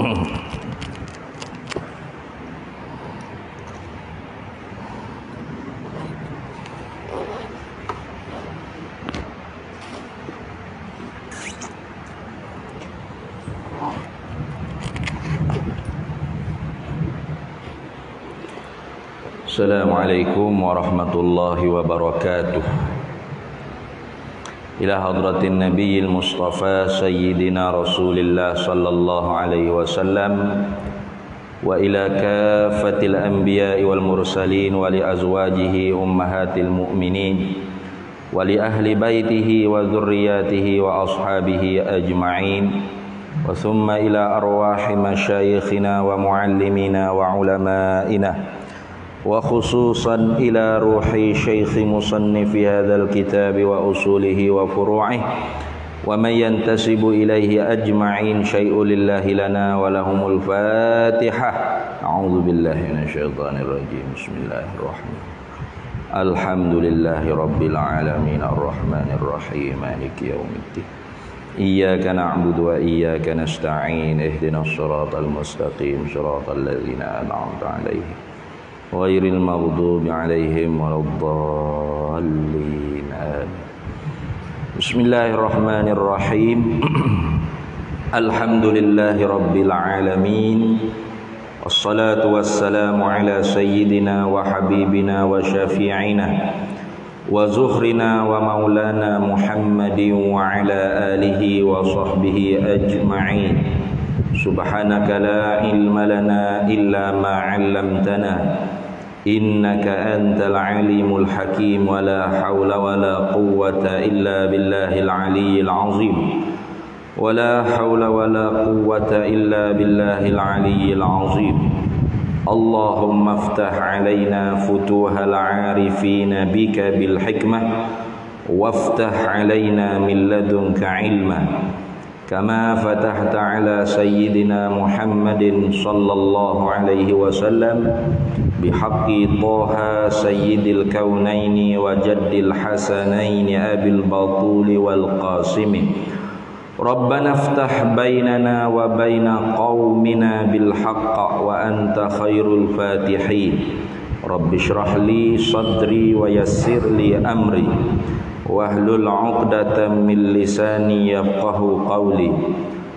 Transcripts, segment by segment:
Assalamualaikum warahmatullahi wabarakatuh. Ila hadratin nabiyil mustafa sayyidina rasulillah sallallahu alaihi wasallam wa ila kafatil anbiya'i wal mursalin wa li azwajihi ummahatil mu'minin wa li ahli baitihi wa dzurriyyatihi wa ashabihi ajma'in wa thumma ila arwahi masyayikhina wa muallimina wa ulama'ina وخصوصا إلى روح شيخ مصنف هذا الكتاب وأصوله وفروعه ومن ينتسب إليه أجمعين شيء لله لنا ولهم الفاتحة. أعوذ بالله من الشيطان الرجيم. بسم الله الرحمن الرحيم. الحمد لله رب العالمين الرحمن الرحيم مالك يوم الدين إياك نعبد وإياك نستعين اهدنا الصراط المستقيم صراط الذين أنعمت عليهم غير المغضوب عليهم ولا الضالين آمين. بسم الله الرحمن الرحيم. الحمد لله رب العالمين والصلاة والسلام على سيدنا وحبيبنا وشفيعنا وزهرنا ومولانا محمد وعلى آله وصحبه أجمعين. سبحانك لا علم لنا إلا ما علمتنا إنك أنت العليم الحكيم ولا حول ولا قوة إلا بالله العلي العظيم ولا حول ولا قوة إلا بالله العلي العظيم. اللهم افتح علينا فتوح العارفين بك بالحكمة وافتح علينا من لدنك علما كما فتحت على سيدنا محمد صلى الله عليه وسلم بحق طه سيد الكونين وجد الحسنين أبي البطول والقاسم. ربنا افتح بيننا وبين قومنا بالحق وأنت خير الفاتحين. رب اشرح لي صدري ويسر لي أمري wahlul 'uqdatam min lisani yafqahu qawli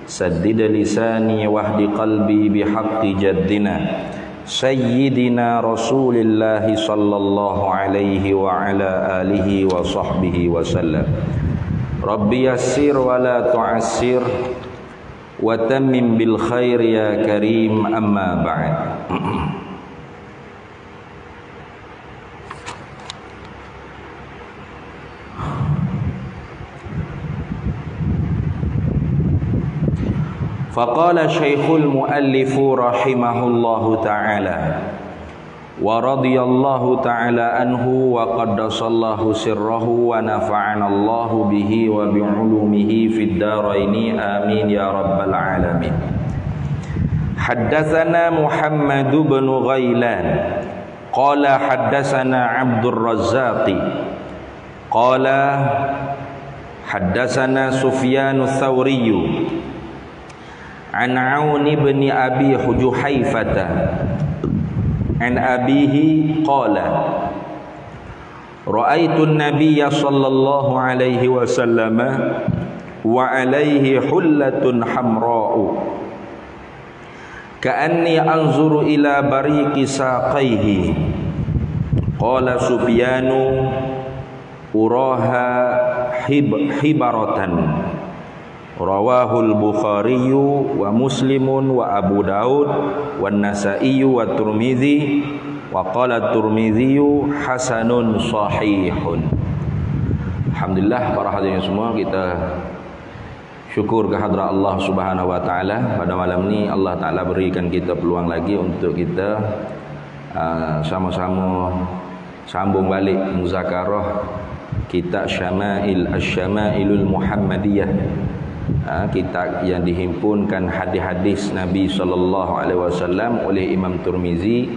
saddid lisani wahdi qalbi bihaqqi jaddina sayyidina Rasulillah sallallahu alaihi wa ala alihi wa sahbihi wa sallam. Rabbi yassir wa la tu'assir wa tammim bil khair ya karim, amma ba'd. Faqala Syekhul Muallif rahimahullahu ta'ala wa radiyallahu ta'ala anhu wa qaddasallahu sirrahu wa nafa'anallahu bihi wa bi'ulumihi fid daraini amin ya rabbal alamin. Haddatsana Muhammad bin Ghailan qala haddatsana Abdur Razzaq qala haddatsana Sufyan ats-Tsauri an Aun ibn Abi Juhayfata an abihi qala ra'aitu an-nabiyya sallallahu alaihi wasallam wa alaihi hullatun hamra'u ka'anni anzuru ila bariqi saqaihi. Qala Sufyanu uraha hibaratan. Rawahul Bukhari wa Muslimun wa Abu Daud wa Nasa'i wa Tirmidzi wa qala Tirmidzi hasanun sahihun. Alhamdulillah, para hadirin semua, kita syukur kehadrat Allah Subhanahu wa taala. Pada malam ini Allah taala berikan kita peluang lagi untuk kita sama-sama sambung balik muzakarah kitab Syama'ilul Muhammadiyah, kitab yang dihimpunkan hadis-hadis Nabi sallallahu alaihi wasallam oleh Imam Tirmizi,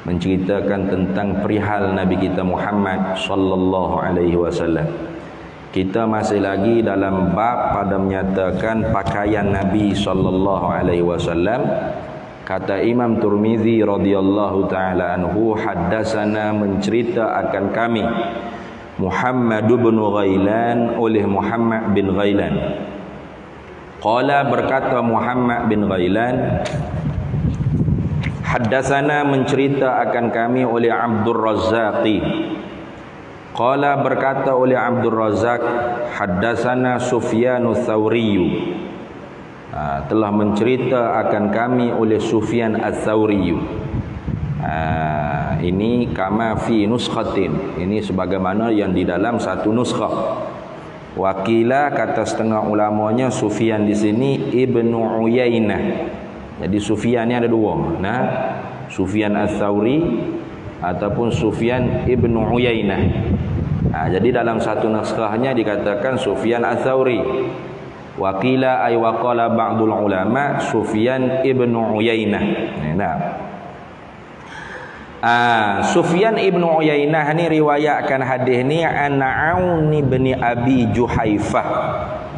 menceritakan tentang perihal Nabi kita Muhammad sallallahu alaihi wasallam. Kita masih lagi dalam bab pada menyatakan pakaian Nabi sallallahu alaihi wasallam. Kata Imam Tirmizi radhiyallahu taala anhu, haddatsana, mencerita akan kami Muhammad bin Ghailan oleh Muhammad bin Ghailan. Qala, berkata Muhammad bin Ghailan, haddatsana, mencerita akan kami oleh Abdul Razzaqi. Qala, berkata oleh Abdul Razzaq, haddatsana Sufyanus Tsauri. Telah mencerita akan kami oleh Sufyan Ats-Tsauri. Ini kama fi nuskhatin, ini sebagaimana yang di dalam satu nuskhah. Wakila, kata setengah ulamanya, Sufyan di sini Ibnu Uyainah. Jadi Sufyan ni ada dua. Nah, Sufyan Ats-Tsauri ataupun Sufyan Ibnu Uyainah. Jadi dalam satu naskahnya dikatakan Sufyan Ats-Tsauri. Wakila ay waqala ba'dul ulama Sufyan Ibnu Uyainah. Nah. Sufyan Ibnu Uyainah ni riwayatkan hadis ni an Aun bin Abi Juhaifah,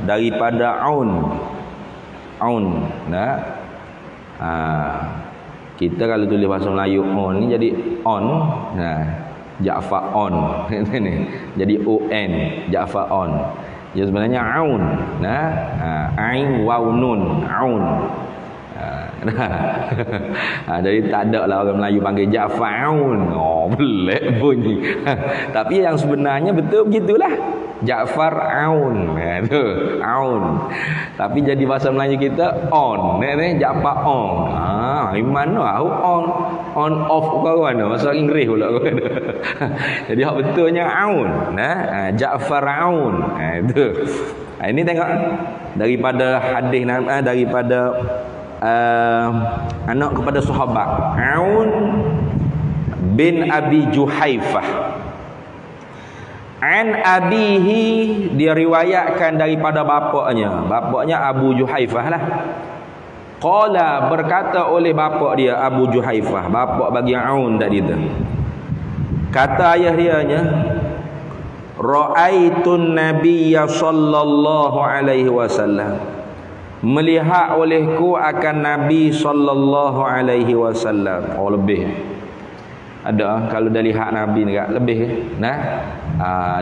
daripada Aun. Nah. Kita kalau tulis bahasa Melayu on ni jadi on. Nah, Ja'far on. Jadi on, Ja'far on. Dia sebenarnya Aun. Nah, ain waw nun, Aun. Jadi tak ada lah orang Melayu panggil Ja'far Aun. Oh, pelik bunyi. Tapi yang sebenarnya betul begitulah. Ja'far Aun. Tu, Aun. Tapi jadi bahasa Melayu kita on. Ni Ja'far on. Mana on off kau mana? Bahasa Inggeris pula kau ada. Jadi hak betulnya Aun. Nah, Ja'far Aun. Itu. Ini tengok daripada hadis daripada anak kepada sahabat Aun bin Abi Juhaifah. An abihi, diriwayatkan daripada bapaknya Abu Juhaifah lah. Qala, berkata oleh bapak dia Abu Juhaifah, bapak bagi Aun tadi tu. Kata ayah dianya, ra'aitun nabiyya sallallahu alaihi wasallam, melihat olehku akan Nabi sallallahu alaihi wasallam. Oh, lebih ada kalau dah lihat Nabi ni lebih. Nah,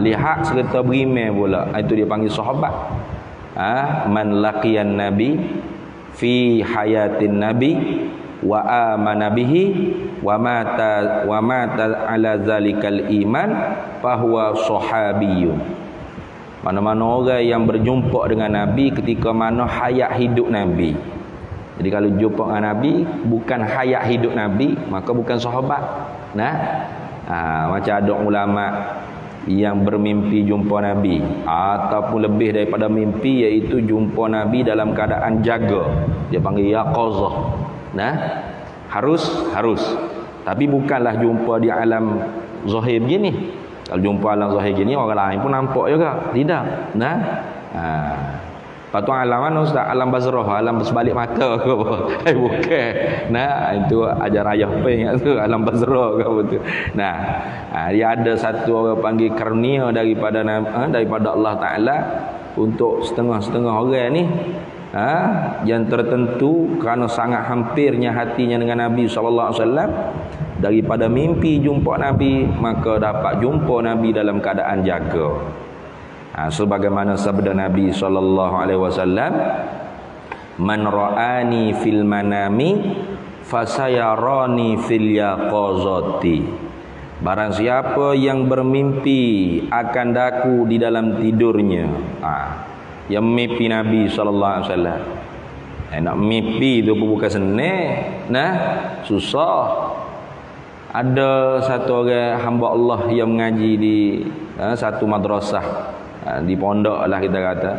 lihat serta berimeh pula, itu dia panggil sahabat. Man laqiyan nabi fi hayatin nabi wa amana bihi wa mata ala zalikal iman fahuwa sahabiyyun. Mana-mana orang yang berjumpa dengan Nabi ketika mana hayat hidup Nabi. Jadi kalau jumpa dengan Nabi bukan hayat hidup Nabi, maka bukan sahabat. Nah, macam ada ulama yang bermimpi jumpa Nabi ataupun lebih daripada mimpi, iaitu jumpa Nabi dalam keadaan jaga. Dia panggil yaqazah. Nah, harus. Tapi bukanlah jumpa di alam zahir begini. Kalau jumpa alam zahir gini, orang lain pun nampak juga. Tidak. Nah, Patu alam mana Ustaz? Alam bazrah, alam sebalik mata ke apa? Bukan. Nah, itu ajar ayah peng tu, alam bazrah ke apa tu. Nah, dia ada satu orang panggil karnia daripada Allah Taala untuk setengah-setengah orang ni, yang tertentu kerana sangat hampirnya hatinya dengan Nabi sallallahu alaihi wasallam, daripada mimpi jumpa Nabi, maka dapat jumpa Nabi dalam keadaan jaga. Sebagaimana sabda Nabi sallallahu alaihi wasallam, man ra'ani fil manami fasayarani fil yaqazati. Barang siapa yang bermimpi akan daku di dalam tidurnya. Yang mimpi Nabi sallallahu alaihi wasallam. Nak mimpi tu pun bukan senang. Nah, susah. Ada satu orang hamba Allah yang mengaji di satu madrasah, di pondok lah kita kata.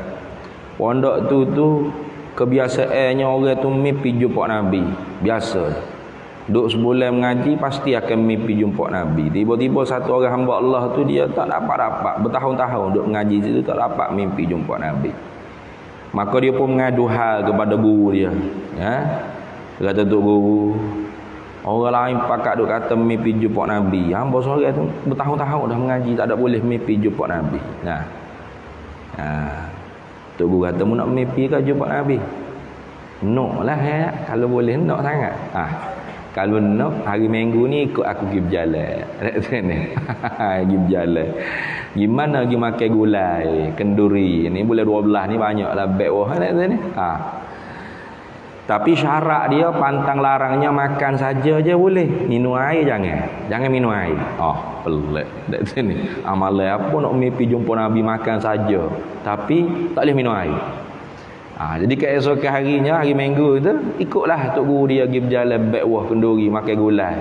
Pondok tu kebiasaannya orang tu mimpi jumpa Nabi. Biasa. Duduk sebulan mengaji pasti akan mimpi jumpa Nabi. Tiba-tiba satu orang hamba Allah tu dia tak dapat bertahun-tahun duduk mengaji situ, tak dapat mimpi jumpa Nabi. Maka dia pun mengadu hal kepada guru dia. Dia kata, tu guru, orang lain pakat duk kata mimpi jumpa Nabi. Hamba seorang tu bertahun-tahun dah mengaji tak ada boleh mimpi jumpa Nabi. Nah, Tok Guru kata mu nak mimpi ke jumpa Nabi? Nok lah ya, kalau boleh nok sangat. Kalau nok hari Minggu ni ikut aku pergi berjalan. Pergi berjalan. Gimana pergi makan gulai, kenduri. Ni bulan 12 ni banyaklah beg wah ni. Tapi syarat dia pantang larangnya makan saja je boleh. Minum air jangan. Jangan minum air. Pelik dak sini. Amalan apa nak mimpi jumpa Nabi makan saja, tapi tak boleh minum air. Jadi keesokan harinya, hari Minggu tu, ikutlah Tok Guru dia pergi berjalan beg wah kenduri makan gulai.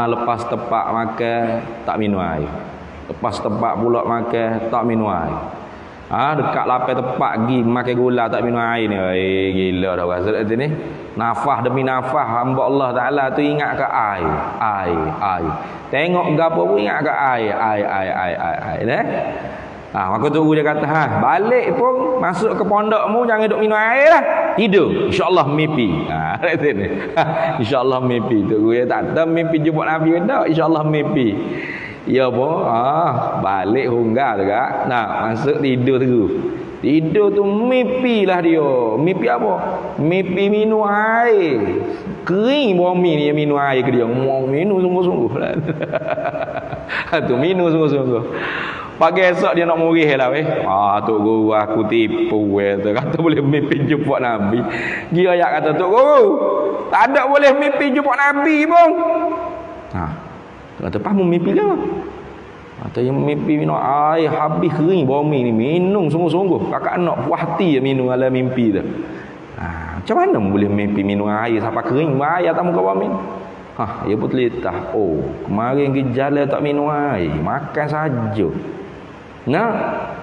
Lepas tepak makan tak minum air. Lepas tepak pula makan tak minum air. Dekat lapai tepak pergi makan gula tak minum air ni. Gila dah rasa kat sini. Nafas demi nafas hamba Allah Taala tu ingat ke air. Tengok gapo pun ingat ke air. Maka tu dia kata, balik pun masuk ke pondokmu jangan duk minum air lah. Tidur, insya-Allah mimpi. Kat sini. Insya-Allah mimpi. Tu dia tak tahu mimpi jumpa Nabi ke tak, insya-Allah mimpi. Ya apa? Balik hunggar juga. Masuk tidur terus. Tidur tu mimpilah dia. Mimpi apa? Mimpi minum air. Kering bumi ni minum air ke dia. Mau minum sungguh-sungguh lah. Tu minum sungguh-sungguh. Pagi esok dia nak murih lah weh. Tok Guru aku tipu weh. Kata boleh mimpi jumpa Nabi. Dia ayat kata Tok Guru, tak ada boleh mimpi jumpa Nabi pun. Kata faham mimpi ke apa? Kata yang mimpi minum air habis kering bumi ni minum sungguh-sungguh. Kakak nak puas hati minum ala mimpi tu. Macam mana boleh mimpi minum air sampai kering air tak muka bumi? Dia pun telitah. Kemarin pergi jalan tak minum air, makan saja.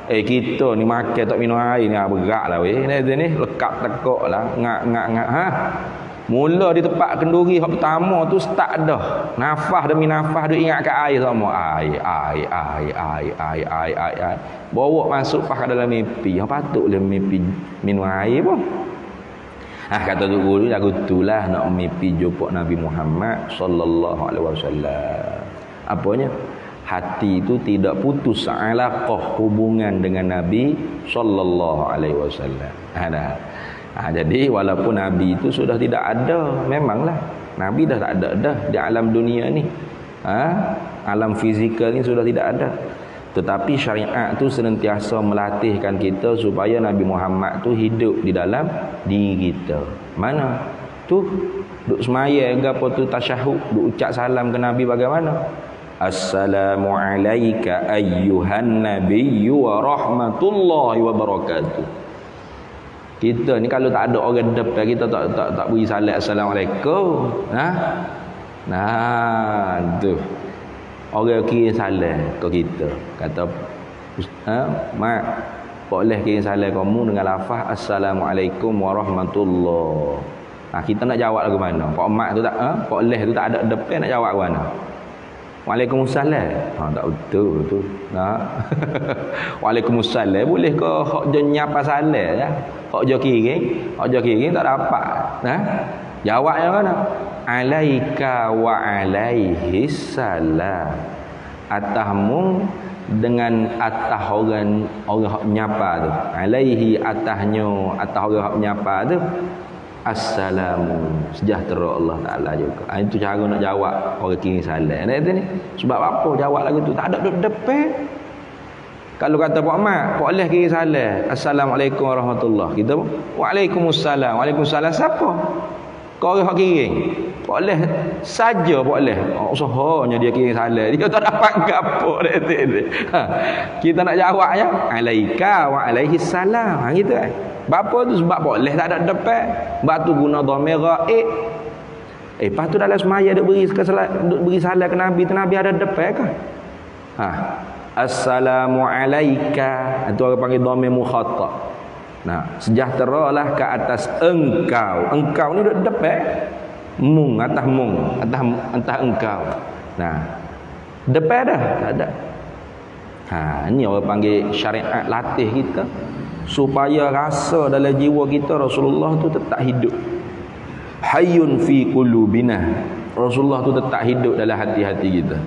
Kita ni makan tak minum air ni berat lah weh. Ni lekap tekok lah, ngak. Mula di tempat kenduri hak pertama tu start dah. Nafas demi nafas dia ingat ke air sama. Air. Bawa masuk pas dalam mimpi. Patutlah mimpi minum air pun. Kata tu guru lagu itulah nak mimpi jumpa Nabi Muhammad sallallahu alaihi wasallam. Apanya? Hati itu tidak putus alaqah hubungan dengan Nabi sallallahu alaihi wasallam. Jadi walaupun Nabi itu sudah tidak ada, memanglah Nabi dah tak ada dah di alam dunia ni. Alam fizikal ni sudah tidak ada. Tetapi syariat tu senantiasa melatihkan kita supaya Nabi Muhammad tu hidup di dalam diri kita. Mana? Tu duk semaya ke apa tu tasyahud, duk ucap salam ke Nabi bagaimana? Assalamu alayka ayyuhan nabiyyu wa rahmatullahi wa barakatuh. Kita ni kalau tak ada orang depan kita tak beri salam assalamualaikum. Tu. Orang kirim salam ke kita. Kata mak, boleh kirim salam kamu dengan lafaz assalamualaikum warahmatullahi. Kita nak jawab lagu mana? Pak mak tu tak boleh tu tak ada depan nak jawab mana? Waalaikumsalam. Tak betul tu. Waalaikumsalam boleh ke hak je nyapa salam ya? Hak je kiring tak dapat. Jawabnya mana? Alaika wa alaihi salam. Atahmu dengan atah orang hak nyapa tu. Alaihi atahnya atah orang hak nyapa tu. Assalamu sejahtera Allah Taala juga. Itu cara nak jawab orang kirim salam. Ni sebab apa jawab lagu tu tak ada duduk depan. Kalau kata Pak Mat, Pak Leh kirim salam. Assalamualaikum warahmatullahi. Kita Waalaikumsalam. Waalaikumsalam siapa? Kau orang hak kirim. Pak Leh saja Pak Leh. Usahanya dia kirim salam. Dia tak dapat gapo dak Kita nak jawab ya. Alaika wa alaihi salam. Gitu kan. Bapa tu sebab boleh tak ada depan. Sebab tu guna dhamir ghaib. Lepas tu dalam semaya duk beri salam ke Nabi tu, Nabi ada depan ke? Assalamu alayka. Itu orang panggil dhamir mukhatab. Sejahteralah ke atas engkau. Engkau ni duk depan. Mung, atas engkau. Depan dah tak ada. Ni orang panggil syariat latih kita supaya rasa dalam jiwa kita Rasulullah tu tetap hidup. Hayyun fi qulubina. Rasulullah tu tetap hidup dalam hati-hati kita.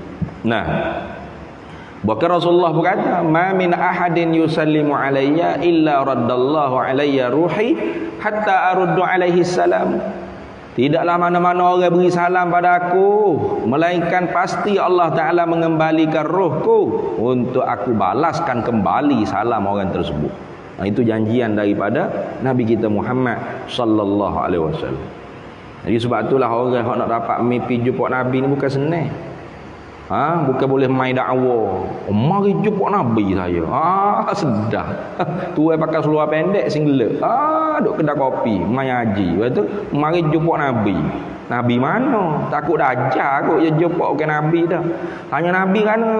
Bahkan Rasulullah berkata, "Ma min ahadin yusallimu alayya illa raddallahu alayya ruhi hatta aruddu alaihi salam." Tidaklah mana-mana orang beri salam pada aku, melainkan pasti Allah Ta'ala mengembalikan rohku untuk aku balaskan kembali salam orang tersebut. Nah, itu janjian daripada Nabi kita Muhammad sallallahu alaihi wasallam. Jadi sebab itulah orang yang nak dapat mimpi jumpa Nabi ni bukan senang. Bukan boleh main dakwah. Mari jumpa Nabi saya. Sedap. Tu pakai seluar pendek singlet. Duk kedai kopi, main haji. Lepas tu mari jumpa Nabi. Nabi mana? Takut dah ajar kot dia jumpa bukan Nabi dah. Tanya Nabi mana?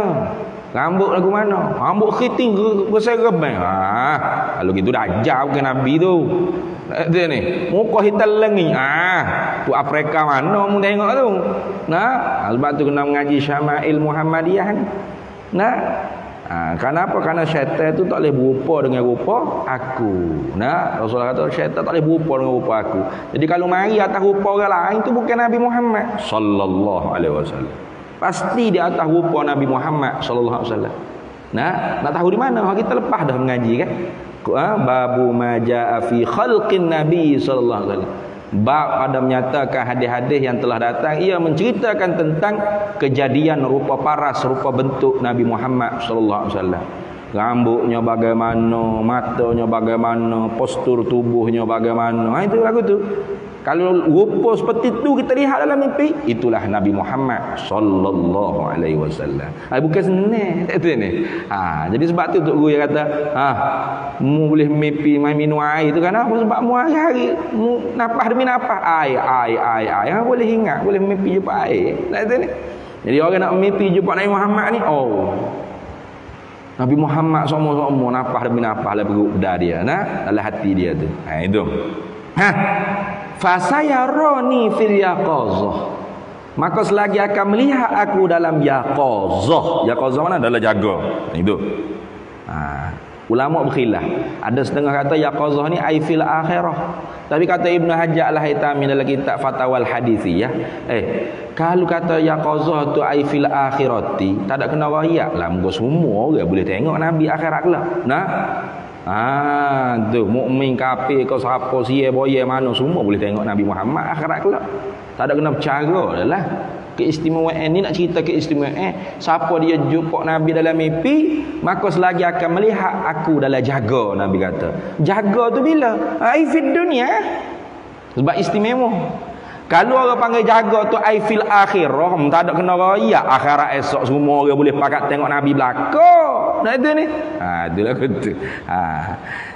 Rambut lagu mana? Rambut keriting berserban. Kalau gitu dah ajar bukan Nabi tu. Dia ni, muka hitam lengi. Tu Afrika mana mu tengok tu. Nah, sebab tu kena mengaji Syama'il Muhammadiyah ni. Nah, kenapa? Karena syaitan tu tak boleh berupa dengan rupa aku. Nah, Rasulullah kata syaitan tak boleh berupa dengan rupa aku. Jadi kalau mari atas rupa orang lain tu bukan Nabi Muhammad sallallahu alaihi wasallam. Pasti di atas rupa Nabi Muhammad sallallahu alaihi wasallam. Nah, nak tahu di mana? Kita lepas dah mengaji kan. Babu ma jaa fi khalqin Nabi sallallahu alaihi wasallam. Bab pada menyatakan hadis-hadis yang telah datang, ia menceritakan tentang kejadian rupa paras, rupa bentuk Nabi Muhammad sallallahu alaihi wasallam. Rambutnya bagaimana, matanya bagaimana, postur tubuhnya bagaimana. Itu lagu tu. Kalau rupa seperti itu kita lihat dalam mimpi, itulah Nabi Muhammad sallallahu alaihi wasallam. Bukan senang itu ni. Jadi sebab tu tok guru kata, mu boleh mimpi main minum air tu kan apa? Sebab mu hari-hari mu napas demi napas air. Boleh ingat, boleh mimpi jumpa air. Itu ni. Jadi orang nak mimpi jumpa Nabi Muhammad ni, Nabi Muhammad semua napas demi napas dalam perut dia, dalam hati dia tu. Itu. Fasayarani fil yaqazah. Maka selagi akan melihat aku dalam yaqazah. Yaqazah mana? Dalam jaga. Itu. Ulama berkhilaf. Ada setengah kata yaqazah ni ai fil akhirah. Tapi kata Ibnu Hajar Al-Haytami dalam kitab Fatawal Hadithiyah, kalau kata yaqazah tu ai fil akhirati, tak ada kena rakyat lah. Moga semua orang boleh tengok Nabi akhirat kelak. Tu mukmin kafir kau siapa sia boye mana semua boleh tengok Nabi Muhammad akhirat kelak. Tak ada kena bercara lah. Keistimewaan ni nak cerita keistimewaan. Siapa dia jumpa Nabi dalam mimpi, maka selagi akan melihat aku dalam jaga. Nabi kata jaga tu bila? Aifid dunia. Sebab istimewa. Kalau orang panggil jaga tu aifil akhirah, tak ada kena raya akhirat esok semua orang boleh pakat tengok Nabi belakang. Nah itu ni. Itulah betul.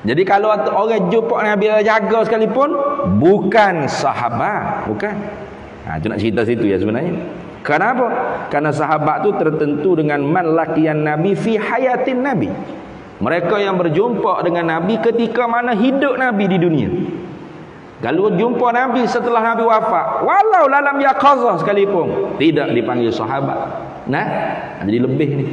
Jadi kalau orang jumpa Nabi jaga sekalipun bukan sahabat, bukan. Itu nak cerita situ ya sebenarnya. Kenapa? Karena sahabat tu tertentu dengan man laqiyan Nabi fi hayatin Nabi. Mereka yang berjumpa dengan Nabi ketika mana hidup Nabi di dunia. Kalau jumpa Nabi setelah Nabi wafat, walau dalam yaqazah sekalipun, tidak dipanggil sahabat. Jadi lebih ni.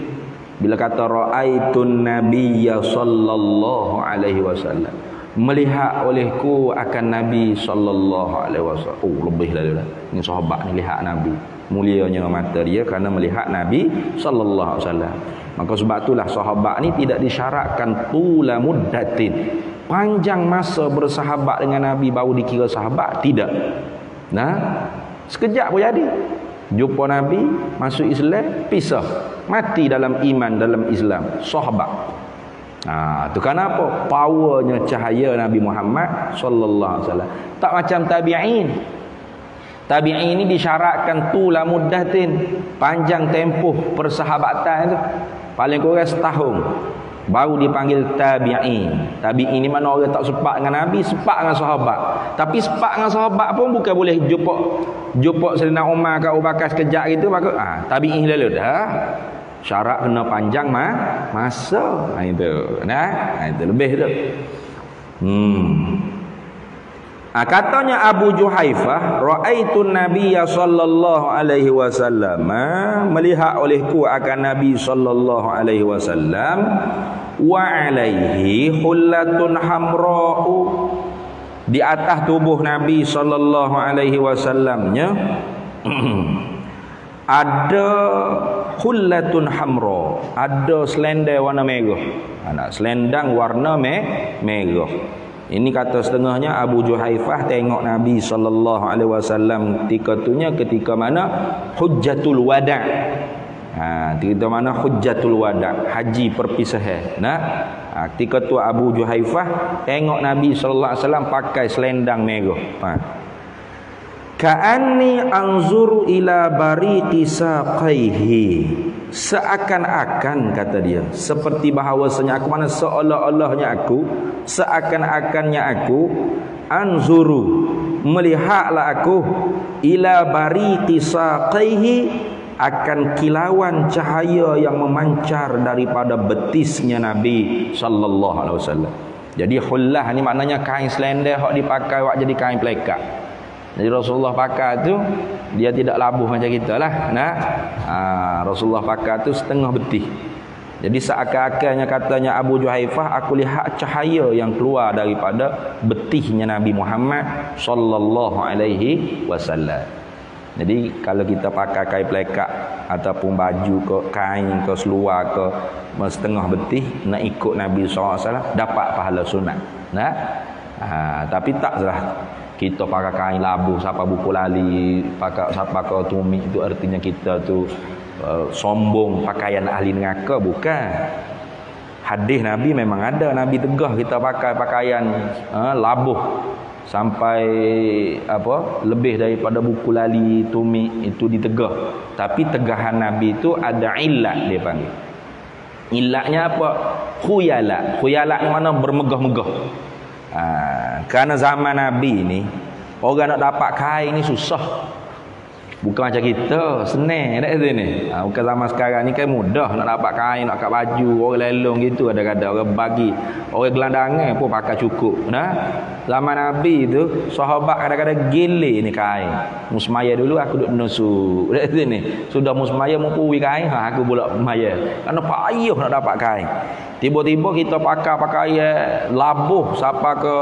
Bila kata ra'aitun nabiyya sallallahu alaihi wasallam, melihat olehku akan Nabi sallallahu alaihi wasallam. Lebih dari dah. Ni sahabat ni lihat Nabi. Mulianya mata dia kerana melihat Nabi sallallahu alaihi wasallam. Maka sebab itulah sahabat ni tidak disyaratkan tula muddatin. Panjang masa bersahabat dengan Nabi baru dikira sahabat, tidak. Sekejap pun jadi. Jumpa Nabi, masuk Islam, pisah. Mati dalam iman, dalam Islam. Sahabat. Tu kenapa? Powernya cahaya Nabi Muhammad sallallahu alaihi wasallam. Tak macam tabi'in. Tabi'in ini disyaratkan tula muddatin, panjang tempoh persahabatan tu. Paling kurang setahun baru dipanggil tabi'in. Tabi'in ni mana orang tak sepak dengan Nabi, sepak dengan sahabat. Tapi sepak dengan sahabat pun bukan boleh jumpa Sayyidina Umar ke Abu Bakar sekejap gitu, maka tabi'in lalu dah. Syarat kena panjang masa. Itu. Itu lebih tu. Katanya Abu Juhaifah, ra'aitun nabiyya sallallahu alaihi wasallam, melihat olehku akan Nabi sallallahu alaihi wasallam, wa alaihi hullatun hamra'u, di atas tubuh Nabi sallallahu alaihi wasallamnya ada hullatun hamra, ada selendang warna merah. Selendang warna merah. Ini kata setengahnya Abu Juhaifah tengok Nabi sallallahu alaihi wasallam ketika mana Hujjatul Wada'. Ketika mana Hujjatul Wada', haji perpisahan. Ketika tu Abu Juhaifah tengok Nabi sallallahu alaihi wasallam pakai selendang merah. Ka'anni anzuru ila bariqi saqaihi, seakan-akan kata dia, seperti bahawasanya aku, mana seolah-olahnya aku, seakan-akannya aku, anzuru, melihatlah aku, ila bariqi saqaihi, akan kilauan cahaya yang memancar daripada betisnya Nabi sallallahu alaihi wasallam. Jadi hullah ni maknanya kain selendang hak dipakai wak jadi kain pelekat. Jadi Rasulullah pakai tu dia tidak labuh macam kita lah. Rasulullah pakai tu setengah betih. Jadi seakan-akannya katanya Abu Juhaifah, aku lihat cahaya yang keluar daripada betihnya Nabi Muhammad sallallahu alaihi wasallam. Jadi kalau kita pakai kain pelekat ataupun baju ke kain ke seluar ke setengah betih nak ikut Nabi sallallahu alaihi wasallam dapat pahala sunat. Tapi taklah kita pakai kain labu siapa buku lali, pakai tumit, itu artinya kita tu sombong pakaian ahli neraka, bukan. Hadis Nabi memang ada, Nabi tegah kita pakai pakaian labuh sampai lebih daripada buku lali, tumit, itu ditegah. Tapi tegahan Nabi itu ada illat, dia panggil. Illatnya apa? Khuyala. Khuyala ni mana bermegah-megah. Kerana zaman Nabi ni orang nak dapat kain ni susah. Bukan macam kita, senang tak sini. Bukan zaman sekarang ni kan mudah nak dapat kain, nak dapat baju, orang lelong gitu kadang-kadang orang bagi. Orang gelandangan pun pakai cukup. Zaman Nabi tu sahabat kadang-kadang gile ni kain. Musmaya dulu aku duduk nusuk. Tak sini. Sudah musmaya mau puwi kain, aku pula maya. Karena payah nak dapat kain. Tiba-tiba kita pakai pakaian labuh siapa ke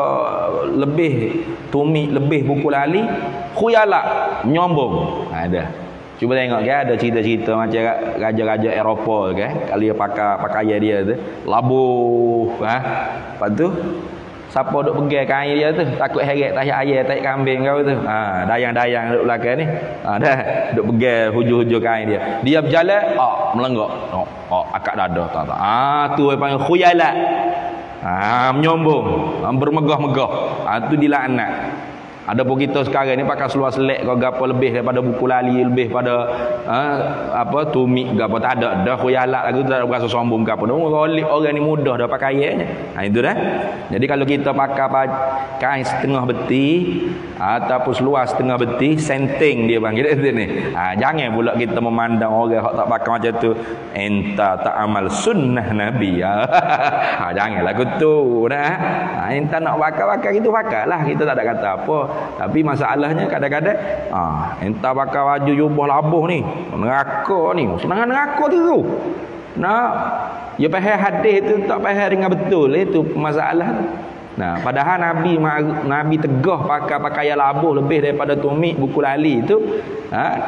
lebih tumit, lebih buku lali, khuyala, nyombong. Ada. Cuba tengok ke ada cerita-cerita macam raja-raja Eropah ke, kalau dia pakai pakaian dia tu labuh, lepas tu siapa duk pegang kain dia tu takut heret tahi ayam tahi kambing kau tu, dayang-dayang duk belakang ni, dah duk pegang hujung-hujung kain dia, dia berjalan melenggak, akak dada tak, tu yang panggil khuyala, menyombong, bermegah-megah, tu dilaknat. Ada pun kita sekarang ni pakai seluar selek kau gapo lebih daripada buku lali, lebih pada tumit gapo, tak ada dah khuyalak lagi, tak ada berasa sombong gapo. Orang ni mudah dah pakaiannya. Itu dah. Jadi kalau kita pakai kain setengah betih ataupun seluar setengah betih, senting dia panggil dia ni. Jangan pula kita memandang orang hak tak pakai macam tu enta tak amal sunnah Nabi. Janganlah gitu dah. Enta nak pakai gitu pakailah, kita tak ada kata apa. Tapi masalahnya kadang-kadang entah pakai baju jubah labuh ni neraka ni, senang neraka tu. Ya faham hadis tu tak faham dengan betul, itu masalah. Padahal Nabi tegah pakai pakaian labuh lebih daripada tumit buku lali itu.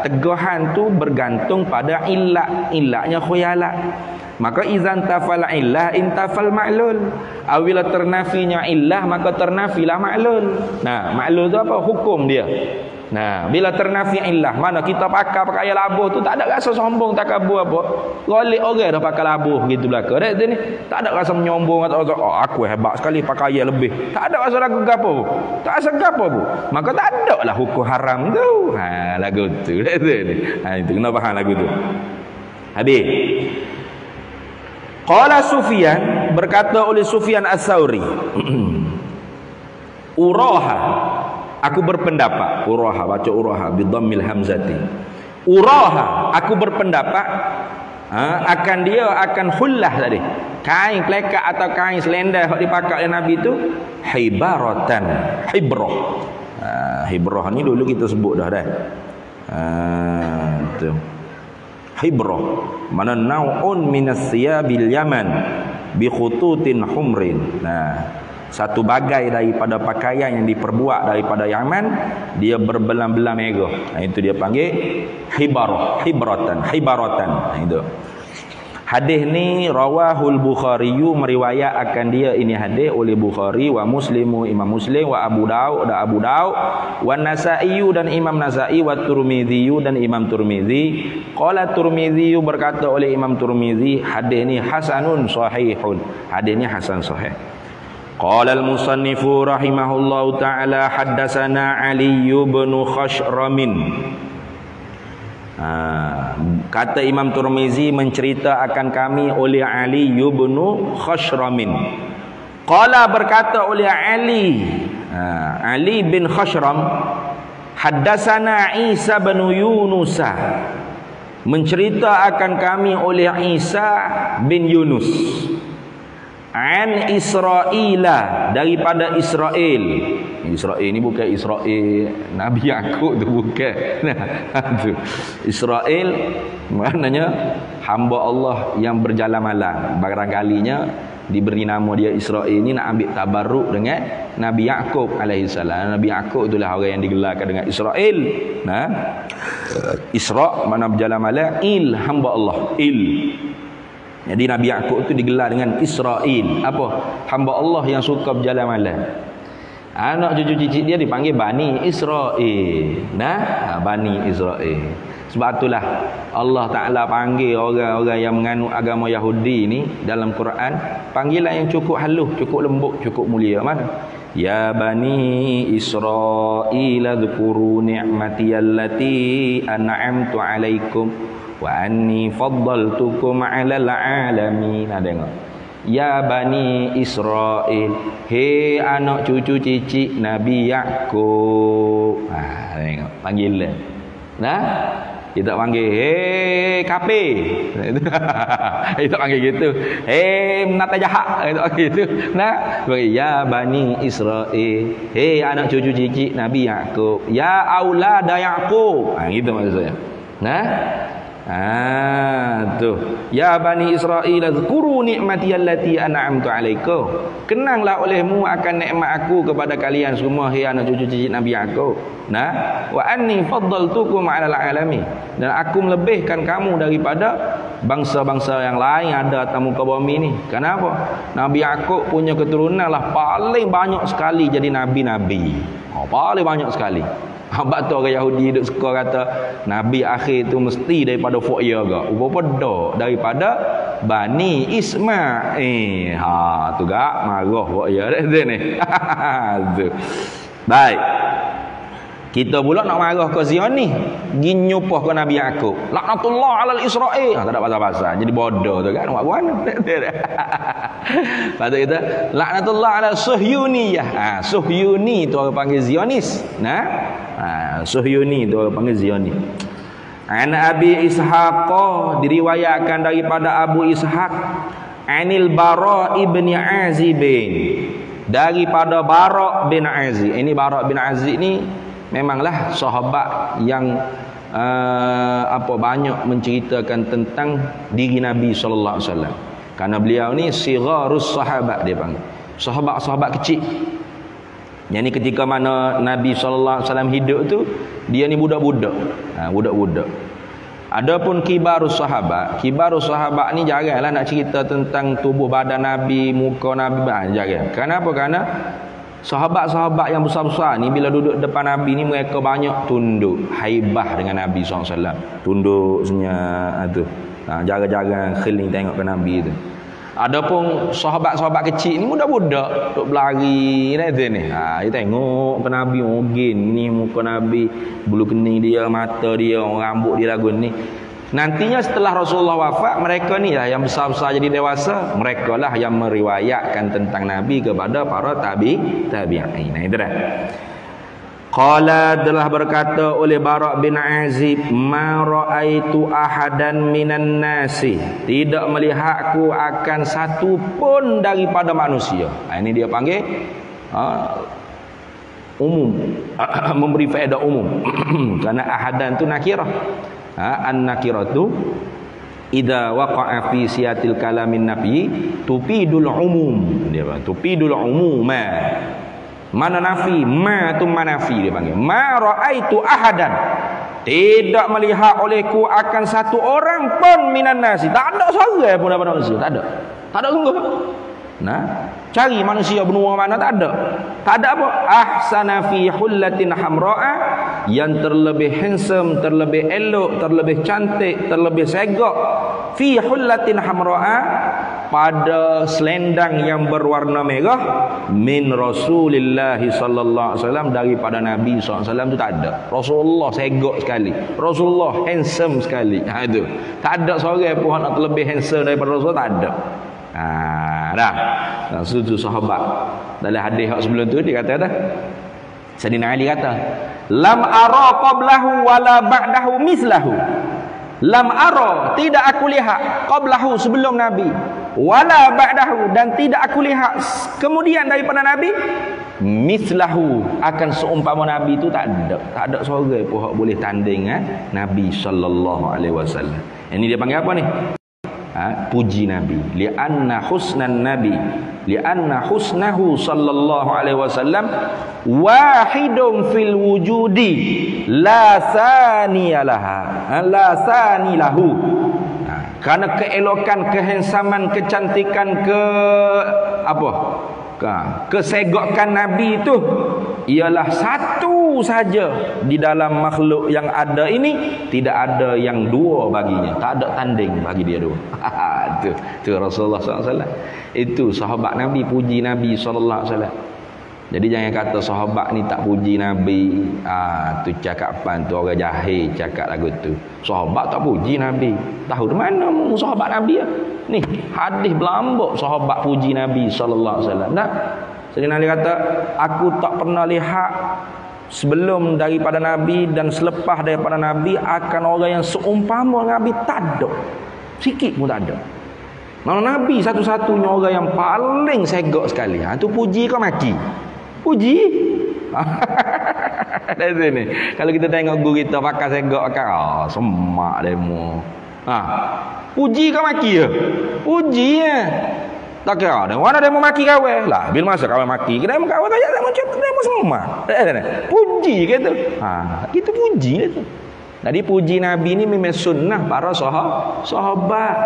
Tegahan tu bergantung pada illatnya khuyala. Maka izan tafal illah intafal ma'lul. Awila ternafinya illah maka ternafilah ma'lul. Ma'lul tu apa? Hukum dia. Bila ternafi illah, mana kita pakai pakaian labuh tu tak ada rasa sombong, tak kabur apa. Golek orang dah pakai labuh gitu belaka. Tak ada rasa menyombong atau aku hebat sekali pakaian lebih. Tak ada rasa ragu gapo. Tak rasa gapo pun. Maka tak ada lah hukum haram tu. Lagu tu. Itu kena faham lagu tu. Habis. Qala Sufyan, berkata oleh Sufyan As-Tsauri, uraha, aku berpendapat, uraha, baca uraha bidhammil hamzati. Uraha, aku berpendapat akan hullah tadi, kain pelekat atau kain selendang yang dipakai oleh Nabi itu hibaratan, hibrah. Hibrah ni dulu kita sebut dah. Tu. Hibrah mana naun minas siyabil yaman bi khututin humrin. satu bagai daripada pakaian yang diperbuat daripada Yaman, dia berbelang-belang merah. Itu dia panggil hibaratan. Itu. Hadis ni rawahul Bukhari, meriwayat akan dia ini hadis oleh Bukhari, wa Muslimu, Imam Muslim, wa Abu Daud dan Abu Daud, wa Nasa'i dan Imam Nasa'i, wa Tirmidzi dan Imam Tirmidzi. Qala Tirmidzi, berkata oleh Imam Tirmidzi, hadis ni hasanun sahihun. Hadis ni hasan sahih. Qala al-musannifu rahimahullahu ta'ala haddatsana Ali bin Khashramin. Kata Imam Tirmizi, mencerita akan kami oleh Ali bin Khashramin. Qala, berkata oleh Ali bin Khashram, haddatsana Isa bin Yunus, mencerita akan kami oleh Isa bin Yunus, an Israila, daripada Israel. Israel ni bukan Israel Nabi Yakub tu, bukan. Tu Israel maknanya hamba Allah yang berjalan malam. Barangkalinya diberi nama dia Israel ni nak ambil tabarruk dengan Nabi Yakub alaihissalam. Nabi Yakub itulah orang yang digelarkan dengan Israel. Isra makna berjalan malam, il hamba Allah, il. Jadi Nabi Yakub tu digelar dengan Israel. Apa? Hamba Allah yang suka berjalan malam. Anak cucu cicit dia dipanggil Bani Israel. Bani Israel. Sebab itulah Allah Ta'ala panggil orang-orang yang menganut agama Yahudi ni dalam Quran, panggilan yang cukup halus, cukup lembut, cukup mulia. Mana? Ya Bani Israel dzkuru ni'mati allati an'amtu alaikum wa anni faddaltukum 'alal 'alamin. Tengok. Ya Bani Israel, hei anak cucu cicit Nabi Yakub. Tengok panggilan. Kita panggil hei kafir. Kita panggil gitu. Hei menata jahat. Kita panggil gitu. Ya Bani Israel, hei anak cucu cicit Nabi Yakub. Ya aulada Yakub. Gitu maksudnya. Tu. Ya Bani Israel, zkuru ni'mati allati an'amtu alaikum. Kenanglah olehmu akan nikmat aku kepada kalian semua, hai anak cucu cicit Nabi Yakub. Wa anni faddaltukum 'alal 'alamin. Dan aku melebihkan kamu daripada bangsa-bangsa yang lain ada atas muka bumi ni. Kenapa? Nabi Yakub punya keturunan lah paling banyak sekali jadi nabi-nabi. Paling banyak sekali. Sebab tu orang Yahudi duk suka kata Nabi akhir tu mesti daripada Fu'ya ke. Upa-pada daripada Bani Ismail. Tu gak marah Fu'ya dah ni. Baik. Kita pula nak marah ke Zionis, gi nyupah ke Nabi Yakub. Laknatullah alal Israel. Tak ada pasal-pasal. Jadi bodoh tu kan. Buat mana? Lepas tu kita laknatullah alal Suhyuniyah. Suhyuni tu orang panggil Zionis. Suhyuni tu orang panggil Zionis. An Abi Ishaq, diriwayatkan daripada Abu Ishaq, anil Bara ibni Azib, daripada Bara bin Azib. Ini Bara bin Azib ni memanglah sahabat yang banyak menceritakan tentang diri Nabi sallallahu alaihi wasallam. Karena beliau ni sigharus sahabat, dia panggil. Sahabat-sahabat kecil. Yang ni ketika mana Nabi sallallahu alaihi wasallam hidup tu, dia ni budak-budak. Budak-budak. Adapun kibarus sahabat ni jaranglah nak cerita tentang tubuh badan Nabi, muka Nabi, jarang. Kenapa? Karena sahabat-sahabat yang besar-besar ni bila duduk depan Nabi ni mereka banyak tunduk, haibah dengan Nabi SAW. Tunduk senyap tu. Jarang-jarang keliling tengok ke Nabi tu. Adapun sahabat-sahabat kecil ni budak-budak duk berlari ni. Dia tengok ke Nabi, ni muka Nabi, bulu kening dia, mata dia, rambut dia lagu ni. Nantinya setelah Rasulullah wafat, mereka ni lah yang besar-besar jadi dewasa, mereka lah yang meriwayatkan tentang Nabi kepada para tabi'in. Itu dah. Qala, telah berkata oleh Bara bin Azib, ma ra'aitu ahadan minan nasi, tidak melihatku akan satu pun daripada manusia. Ini dia panggil umum, memberi faedah umum. Karena ahadan tu nakirah. An-nakiratu idza waqa'a fi siyatil kalamin nafi tufidul umum. Dia bilang tufidul umuma. Mana nafi? Ma tu manafi dia panggil. Ma ra'aitu ahadan. Tidak melihat olehku akan satu orang pun minan nasi. Tak ada seorang pun daripada manusia. Tak ada. Tak ada sungguh. Nah, cari manusia benua mana tak ada. Tak ada apa? Ahsana fi hullatin hamra'a, yang terlebih handsome, terlebih elok, terlebih cantik, terlebih segak. Fi hullatin hamra'a, pada selendang yang berwarna merah, min Rasulillah sallallahu alaihi wasallam, daripada Nabi sallallahu alaihi wasallam tu tak ada. Rasulullah segak sekali. Rasulullah handsome sekali. Ha itu. Tak ada seorang pun nak lebih handsome daripada Rasulullah, tak ada. Dah. Setuju sahabat. Dalam hadis sebelum tu dia kata dah. Sayyidina Ali kata, "Lam ara qablahu wala ba'dahu mislahu." Lam ara, tidak aku lihat, qablahu sebelum Nabi, wala ba'dahu, dan tidak aku lihat kemudian daripada Nabi, mislahu, akan seumpama Nabi itu tak ada. Tak ada seorang pun boleh tanding Nabi sallallahu alaihi wasallam. Ini dia panggil apa ni? Puji Nabi. Li'anna husnan Nabi, li'anna husnahu sallallahu alaihi wasallam wahidun fil wujudi la saniyalah, la sanilahu. Karena keelokan, kehansaman, kecantikan, kesegokan Nabi itu ialah satu saja di dalam makhluk yang ada ini, tidak ada yang dua baginya, tak ada tanding bagi dia dua. Itu Rasulullah SAW. Itu sahabat Nabi puji Nabi SAW. Jadi jangan kata sahabat ni tak puji Nabi. Tu cakapan tu orang jahil cakap lagu tu. Sahabat tak puji Nabi. Tahu di mana sahabat Nabi ya? Ni hadis berlambak sahabat puji Nabi sallallahu alaihi wasallam. Nah, Sayyidina Ali kata, aku tak pernah lihat sebelum daripada Nabi dan selepas daripada Nabi akan orang yang seumpama Nabi, tak ada. Sikit pun tak ada. Mana Nabi satu-satunya orang yang paling segak sekali. Tu puji ke maki? Puji. Dari sini. Kalau kita tengok guru kita pakai segak kan, semak demo. Puji ke maki ya? Puji ya. Tak kira ada mana demo maki kawe lah. Bil masa kawe maki, kita demo kawe tak ada macam demo semua. Puji gitu. Kita puji itu. Jadi puji Nabi ni memang sunnah para sahabat.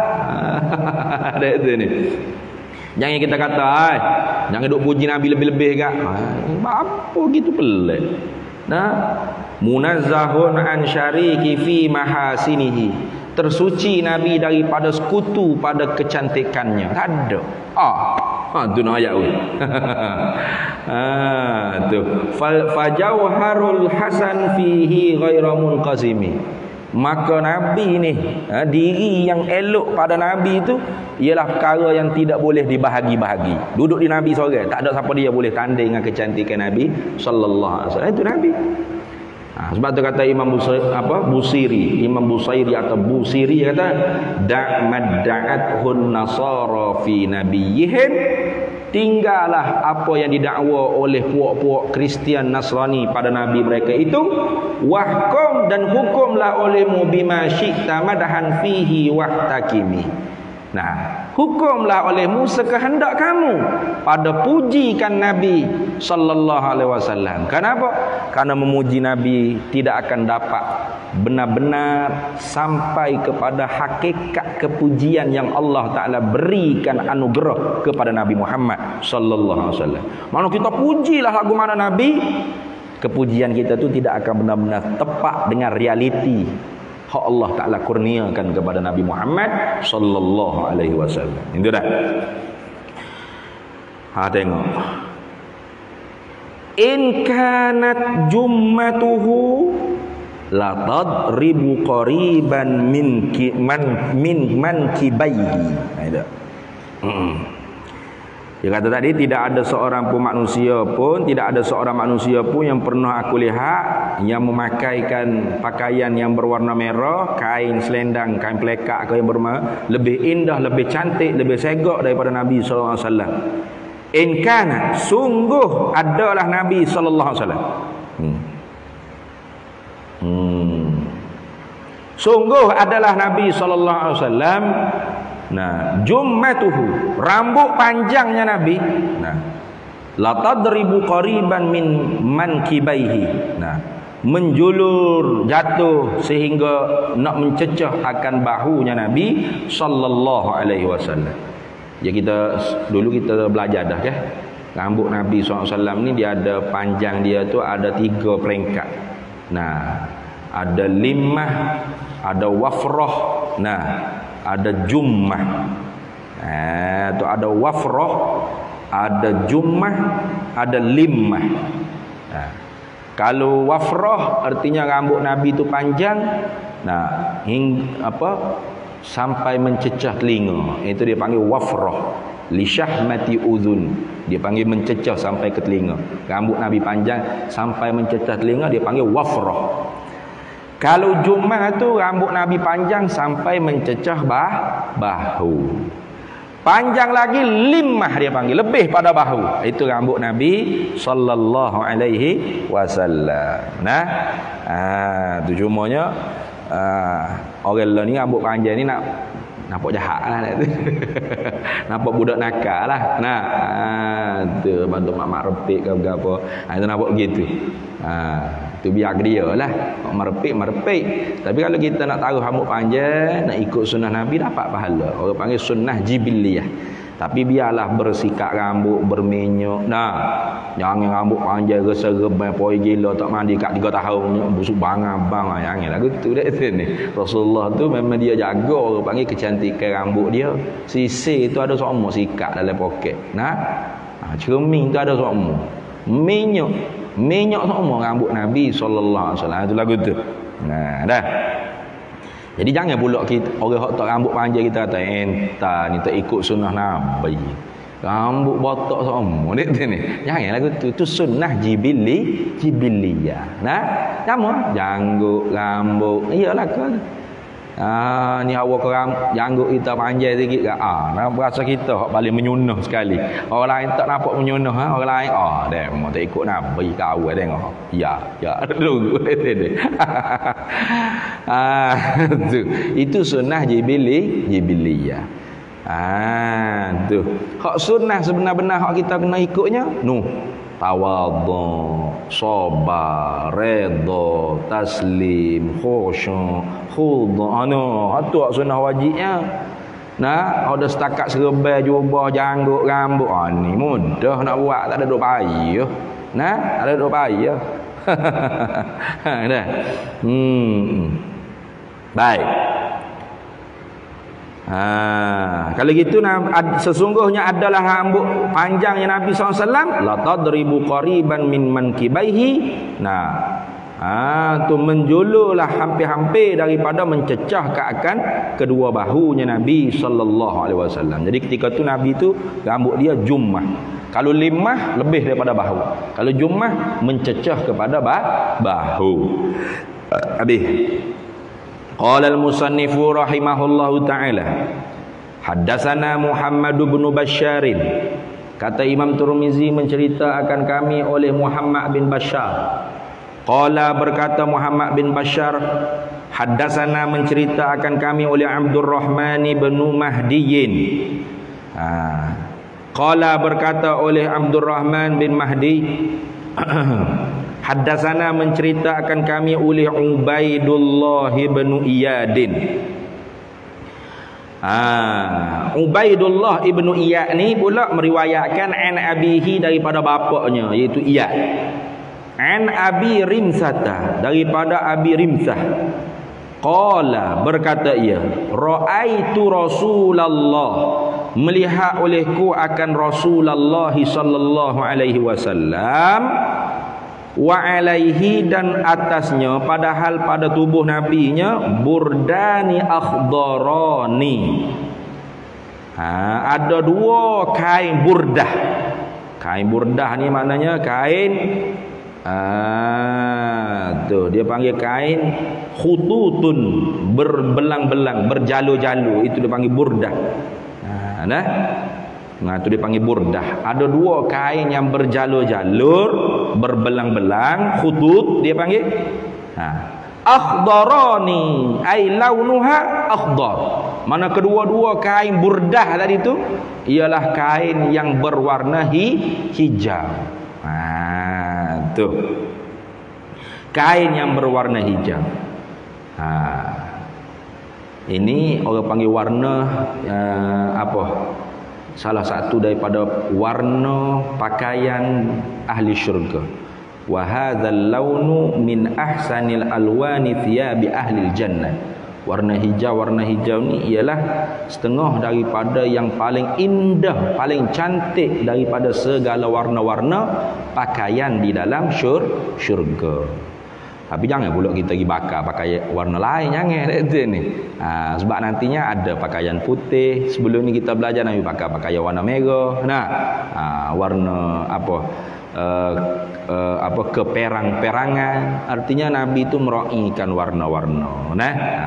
Ada itu ni. Jangan kita kata, jangan duk puji Nabi lebih-lebih kak. Apa gitu pelik. Nah, munazzahun an syariki fi mahasinihi. Tersuci Nabi daripada sekutu pada kecantikannya. Tak ada. Tu nak ayat tu. Fajauharul hasan fihi ghairu munqasimi. Maka Nabi ni, diri yang elok pada Nabi itu ialah perkara yang tidak boleh dibahagi-bahagi. Duduk di Nabi seorang, tak ada siapa dia boleh tanding dengan kecantikan Nabi sallallahu alaihi wasallam. Itu Nabi. Sebab tu kata Imam Busiri, Imam Busairi atau Busiri kata, da'madda'athun nasara fi nabiyyihim, tinggallah apa yang didakwa oleh puak-puak Kristian Nasrani pada nabi mereka itu, wahkum, dan hukumlah olehmu bima syi'ta madahan fihi wahtakimi. Nah, hukumlah olehmu sekehendak kamu pada pujikan Nabi sallallahu alaihi wasallam. Kenapa? Karena memuji Nabi tidak akan dapat benar-benar sampai kepada hakikat kepujian yang Allah Taala berikan anugerah kepada Nabi Muhammad sallallahu alaihi wasallam. Mana kita pujilah lagu mana Nabi, kepujian kita tu tidak akan benar-benar tepat dengan realiti hak Allah Ta'ala kurniakan kepada Nabi Muhammad sallallahu alaihi wasallam. Itu dah. Tengok. In kanat jummatuhu la tadribu qariban min kibayhi. Itu. Dia kata tadi, tidak ada seorang pun manusia pun, tidak ada seorang manusia pun yang pernah aku lihat yang memakaikan pakaian yang berwarna merah, kain selendang, kain pelekak yang berwarna lebih indah, lebih cantik, lebih segak daripada Nabi sallallahu alaihi wasallam. In kana, sungguh adalah Nabi sallallahu alaihi wasallam. Sungguh adalah Nabi sallallahu alaihi wasallam, nah, jummatuhu, rambut panjangnya Nabi, nah, la tadribu qariban min mankibaihi, nah, menjulur jatuh sehingga nak mencecah akan bahunya Nabi sallallahu alaihi wasallam. Ya, dulu kita belajar dah kan. Rambut Nabi SAW ni dia ada panjang dia tu ada 3 peringkat. Nah, ada limah, ada wafrah, nah, ada jummah. Tu ada wafrah, ada jummah, ada limah. Nah, kalau wafrah artinya rambut Nabi tu panjang, nah, sampai mencecah telinga. Itu dia panggil wafrah. Li syahmati udhun, dia panggil mencecah sampai ke telinga. Rambut Nabi panjang sampai mencecah telinga, dia panggil wafrah. Kalau jummah tu rambut Nabi panjang sampai mencecah bahu. Panjang lagi limah dia panggil, lebih pada bahu. Itu rambut Nabi sallallahu alaihi wasallam. Nah, tu cumanya orang lain ni rambut panjang ni nak nampak jahat lah. Nampak budak nakal lah. Nah, tu bantu mak repik ke apa. Itu nampak begitu. Tu biar dia lah. Mak repik. Tapi kalau kita nak tahu rambut panjang, nak ikut sunnah Nabi, dapat pahala. Orang panggil sunnah jibiliyah. Tapi biarlah bersikat rambut, berminyak. Nah, jangan rambut panjang reban poi gila tak mandi kat 3 tahun busuk bang-bang. Janganlah gitu dek sini. Rasulullah tu memang dia jaga orang panggil kecantikan rambut dia. Sisi tu ada semua sikat dalam poket. Nah, cermin tu ada semua. Minyak semua rambut Nabi sallallahu alaihi wasallam. Tu lagu tu. Nah, dah. Jadi jangan pula kita orang hak tak rambut panjang kita kata entah ni tak ikut sunnah Nabi. Rambut botak semua ni. Janganlah gitu. Itu sunnah jibiliyah. Nah, sama janggut rambut. Iyalah ke. Ni awak janggut kita panjang sikit ke. Nak berasa kita hak paling menyunah sekali. Orang lain tak nampak menyunah, orang lain demo tak ikut Nabi kau tengok. Ya, tunggu sini. Itu sunnah jibiliyah. Tu. Hak sunnah sebenar-benar hak kita kena ikutnya, tawadhu, sabar, redha, taslim, khusyuk, khudhu. Itu hak sunnah wajibnya. Nah, ada setakat serba jubah janggut rambut. Ni mudah nak buat, tak ada duk payah. Nah, tak ada duk payah. Dah. Baik. Kalau gitu sesungguhnya adalah rambut panjangnya Nabi SAW la tadribu qariban min mankibaihi. Tu menjulurlah hampir-hampir daripada mencecah ke akan kedua bahunya Nabi sallallahu alaihi wasallam. Jadi ketika tu Nabi tu rambut dia jummah. Kalau limah lebih daripada bahu. Kalau jummah mencecah kepada bahu. Habis. Qala al-musannifu rahimahullahu ta'ala haddatsana Muhammad bin Bashar. Kata Imam Tirmizi mencerita akan kami oleh Muhammad bin Bashar. Qala berkata Muhammad bin Bashar haddatsana mencerita akan kami oleh Abdurrahman bin Mahdiyin. Qala berkata oleh Abdurrahman bin Mahdi haddatsana menceritakan kami oleh Ubaidullah bin Iyadin. Ubaidullah ibn Iyad ni pula meriwayatkan an abihi daripada bapaknya iaitu Iyad. An Abi Rimsah daripada Abi Rimsah. Qala berkata ia, raaitu Rasulullah, melihat olehku akan Rasulullah sallallahu alaihi wasallam, wa alaihi dan atasnya, padahal pada tubuh nabinya burdani akhdarani. Ada 2 kain burdah. Kain burdah ni maknanya kain tu dia panggil kain khututun, berbelang-belang, berjalur-jalur, itu dia panggil burdah. Itu dia panggil burdah. Ada 2 kain yang berjalur-jalur, berbelang-belang, khutut dia panggil. akhdarani ai launuha akhdar. Mana kedua-dua kain burdah tadi tu ialah kain yang berwarna hijau. Tu. Kain yang berwarna hijau. Ini orang panggil warna salah satu daripada warna pakaian ahli syurga. Wa hadzal launu min ahsanil alwani thiyabi ahli jannah. Warna hijau ni ialah setengah daripada yang paling indah, paling cantik daripada segala warna-warna pakaian di dalam syurga. Tapi jangan pula kita pergi bakar pakai warna lain, jangan ni. Sebab nantinya ada pakaian putih. Sebelum ni kita belajar Nabi pakai warna merah. Warna keperang-perangan. Artinya Nabi itu meraihkan warna-warna.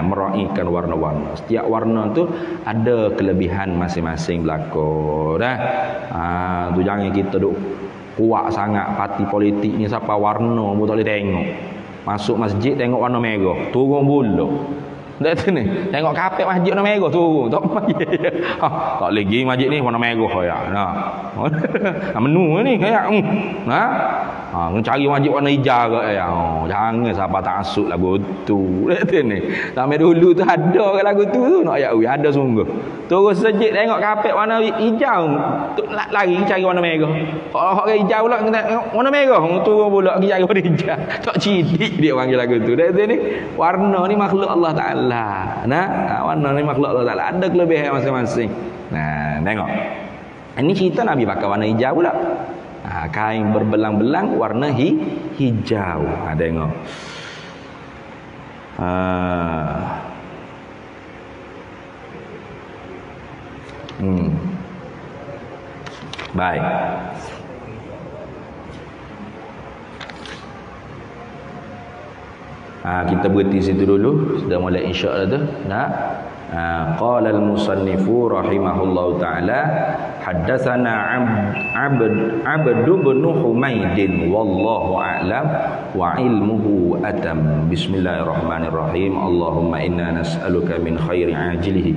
Meraihkan warna-warna. Setiap warna tu ada kelebihan masing-masing berlaku. Tu jangan kita duk kuat sangat parti politik ni siapa warna pun tak boleh tengok. Masuk masjid tengok warna merah, turun bulu. Tak ni. Tengok kapet masjid warna merah, turun. Tak tak lagi masjid ni warna merah ya. Menu ni kayak cari masjid warna hijau ke ya. Jangan siapa tak asuk lagu tu. Tak ni. Sampai dulu tu ada lagu tu nak ayat ada sungguh. Terus masjid tengok kapet warna hijau, lari cari warna merah. Hak hijau pula warna merah, turun pula pergi cari warna hijau. Tak cidik dia panggil lagu tu. Tak ni. Warna ni makhluk Allah Taala. Warna ni makhluk Allah Taala. Ada kelebihan masing-masing. Tengok. Ini cerita Nabi pakai warna hijau pula. Kain berbelang-belang warna hijau. Tengok. Baik. Kita berhenti situ dulu. Sudah mulai insya-Allah tu. Qala al-musannifu rahimahullahu taala haddatsana Abd bin Humaid wallahu a'lam wa ilmuhu atam. Bismillahirrahmanirrahim. Allahumma inna nas'aluka min khairi ajilihi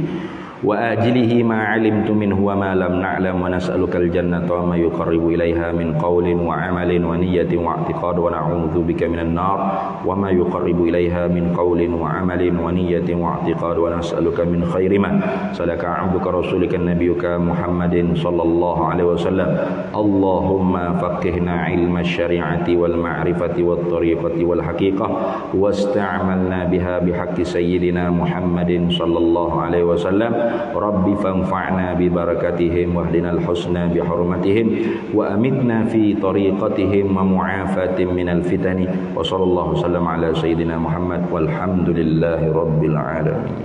wa ajilihi ma 'alimtu minhu wa ma lam na'lam wa nas'aluka al-jannata wa ma yuqarribu ilaiha min qawlin wa 'amalin wa niyyatin wa i'tiqad wa na'udzu bika minan nar wa ma yuqarribu ilaiha min qawlin wa 'amalin wa niyyatin wa i'tiqad wa nas'aluka min khairi ma sadaka 'abduka rasulika nabiyyuka Muhammadin sallallahu alaihi wasallam. Allahumma faqihna 'ilma asy-syari'ati wal ma'rifati wat tariqati wal haqiqah wasta'malna biha bihaqqi sayyidina Muhammadin sallallahu alaihi wasallam. Rabbi fanfa'na bi barakatihim wahdinal husna bi hurmatihim wa amitna fi tariqatihim wa mu'afatin minal fitani wa sallallahu sallam ala sayyidina Muhammad walhamdulillahi rabbil alamin.